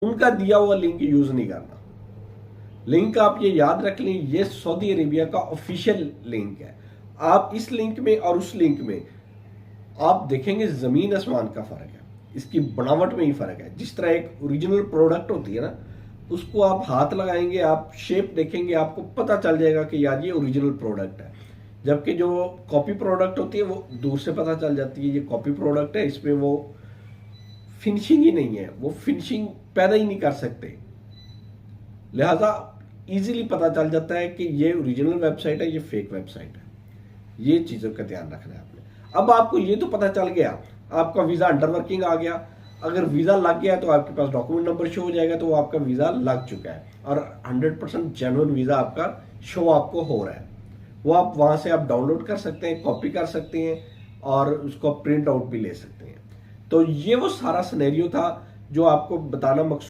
उनका दिया हुआ लिंक यूज नहीं करना। लिंक आप ये याद रख लें, ये सऊदी अरेबिया का ऑफिशियल लिंक है। आप इस लिंक में और उस लिंक में आप देखेंगे जमीन आसमान का फर्क है, इसकी बनावट में ही फर्क है। जिस तरह एक ओरिजिनल प्रोडक्ट होती है ना, उसको आप हाथ लगाएंगे, आप शेप देखेंगे, आपको पता चल जाएगा कि यार ये ओरिजिनल प्रोडक्ट है। जबकि जो कॉपी प्रोडक्ट होती है वो दूर से पता चल जाती है ये कॉपी प्रोडक्ट है, इसमें वो फिनिशिंग ही नहीं है, वो फिनिशिंग पैदा ही नहीं कर सकते। लिहाजा इजीली पता चल जाता है कि ये ओरिजिनल वेबसाइट है, ये फेक वेबसाइट है। ये चीज़ों का ध्यान रखना है आपने। अब आपको ये तो पता चल गया, आपका वीज़ा अंडर वर्किंग आ गया। अगर वीज़ा लग गया तो आपके पास डॉक्यूमेंट नंबर शो हो जाएगा, तो वो आपका वीज़ा लग चुका है और 100% जेन्युइन वीज़ा आपका शो आपको हो रहा है। वो आप वहाँ से आप डाउनलोड कर सकते हैं, कॉपी कर सकते हैं और उसको प्रिंट आउट भी ले सकते हैं। तो ये वो सारा सिनेरियो था जो आपको बताना मकसूद